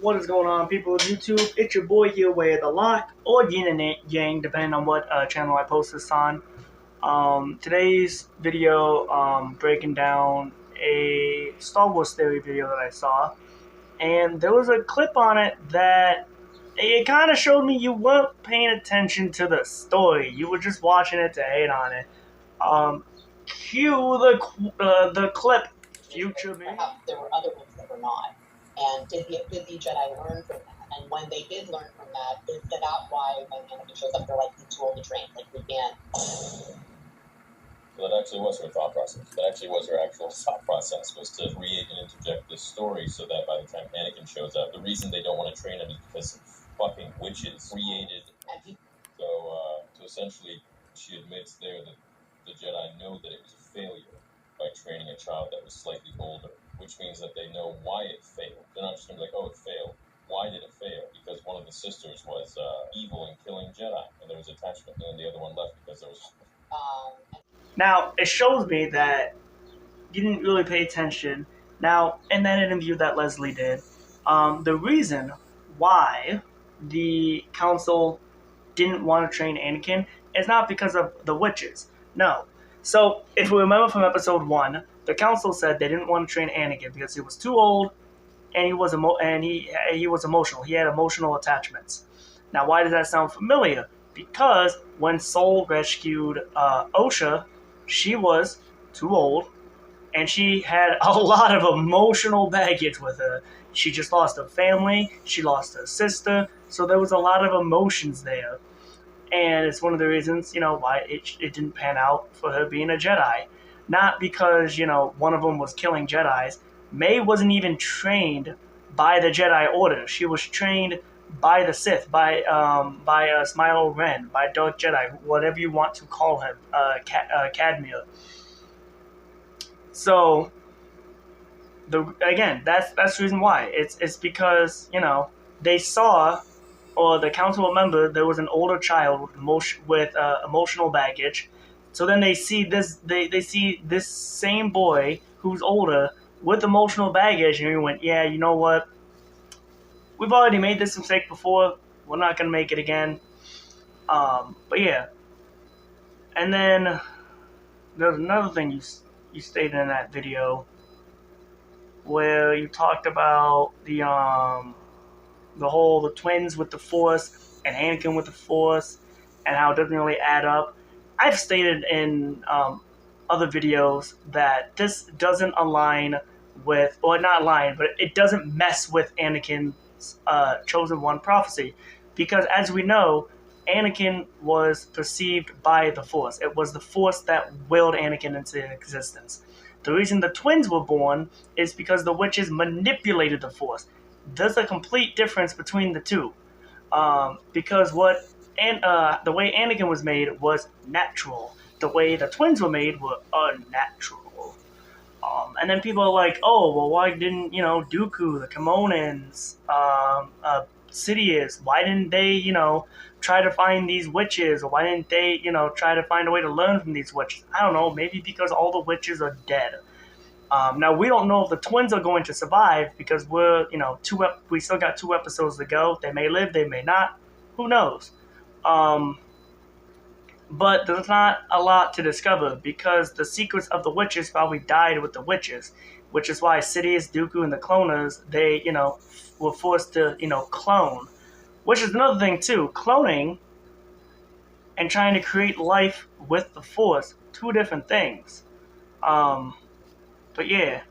What is going on, people of YouTube? It's your boy here with the Lock or Yin and Yang, depending on what channel I post this on. Today's video, breaking down a Star Wars theory video that I saw, and there was a clip on it that it kind of showed me you weren't paying attention to the story. You were just watching it to hate on it. Cue the clip, future me. There were other ones that were not. And did the Jedi learn from that? And when they did learn from that, is that why when Anakin shows up, they're like, he's too old to train, like we can't. So that actually was her thought process. That actually was her actual thought process, was to create and interject this story so that by the time Anakin shows up, the reason they don't want to train him is because fucking witches created. So essentially, she admits there that the Jedi know that it was a failure by training a child that was slightly older, which means that they know why it failed. They're not just going to be like, oh, it failed. Why did it fail? Because one of the sisters was evil and killing Jedi, and there was attachment, and then the other one left because there was... Now, it shows me that you didn't really pay attention. Now, in that interview that Leslie did, the reason why the council didn't want to train Anakin is not because of the witches. No. So, if we remember from episode 1, the council said they didn't want to train Anakin because he was too old and he was he was emotional. He had emotional attachments. Now, why does that sound familiar? Because when Soul rescued Oscha, she was too old, and she had a lot of emotional baggage with her. She just lost her family, she lost her sister, so there was a lot of emotions there. And it's one of the reasons, why it didn't pan out for her being a Jedi. Not because, one of them was killing Jedis. May wasn't even trained by the Jedi Order. She was trained by the Sith, by Smilo Ren, by Dark Jedi, whatever you want to call him, Cadmia. So, that's the reason why. It's because, they saw, or the council remembered, there was an older child with emotional baggage. So then they see they see this same boy who's older with emotional baggage, and he went, yeah, you know what? We've already made this mistake before. We're not going to make it again. But yeah. And then there's another thing you stated in that video where you talked about the twins with the Force and Anakin with the Force and how it doesn't really add up. I've stated in other videos that this doesn't align with, or not align, but it doesn't mess with Anakin's Chosen One prophecy, because as we know, Anakin was perceived by the Force. It was the Force that willed Anakin into existence. The reason the twins were born is because the witches manipulated the Force. There's a complete difference between the two, because the way Anakin was made was natural. The way the twins were made were unnatural. And then people are like, oh, well, why didn't, Dooku, the Kamonans, Sidious, why didn't they, try to find these witches? Or why didn't they, try to find a way to learn from these witches? I don't know, maybe because all the witches are dead. Now, we don't know if the twins are going to survive because we still got 2 episodes to go. They may live, they may not. Who knows? But there's not a lot to discover because the secrets of the witches probably died with the witches, which is why Sidious, Dooku, and the cloners, they, were forced to, clone. Which is another thing, too. Cloning and trying to create life with the Force, 2 different things. But yeah.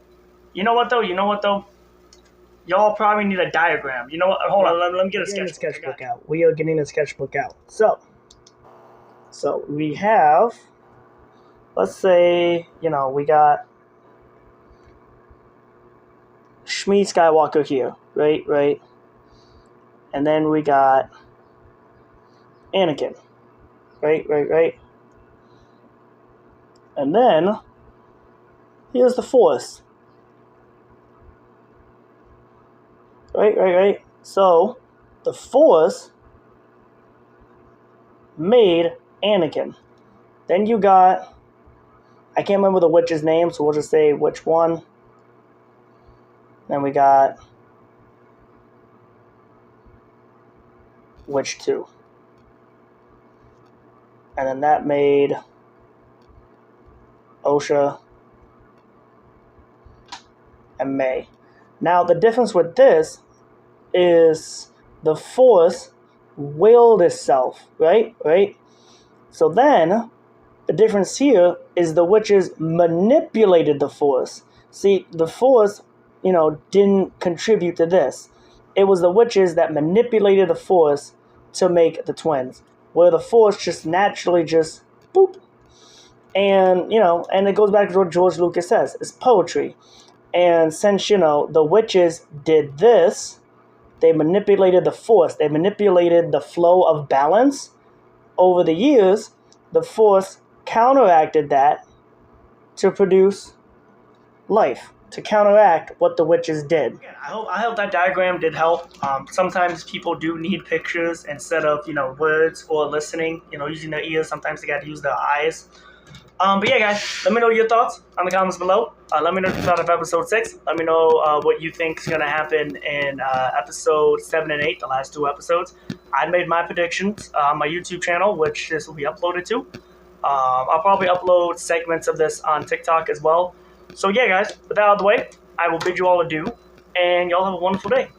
You know what, though? Y'all probably need a diagram. You know what? Hold on. Let me get a sketchbook out. We are getting a sketchbook out. So we have, let's say, we got Shmi Skywalker here, right? And then we got Anakin, right? And then here's the Force, right? So the Force made Anakin. Then you got, I can't remember the witch's name, so we'll just say which one. Then we got Witch 2. And then that made Oscha and May. Now, the difference with this is the Force willed itself, right? So then, the difference here is the witches manipulated the Force. See, the Force, didn't contribute to this. It was the witches that manipulated the Force to make the twins, where the Force just naturally just boop. And, and it goes back to what George Lucas says. It's poetry. And since, the witches did this, they manipulated the Force. They manipulated the flow of balance. Over the years, the Force counteracted that to produce life, to counteract what the witches did. I hope that diagram did help. Sometimes people do need pictures instead of, words or listening, using their ears. Sometimes they got to use their eyes. But yeah, guys, let me know your thoughts in the comments below. Let me know what you thought of episode 6. Let me know what you think is going to happen in episode 7 and 8, the last 2 episodes. I made my predictions on my YouTube channel, which this will be uploaded to. I'll probably upload segments of this on TikTok as well. So yeah, guys, with that out of the way, I will bid you all adieu, and y'all have a wonderful day.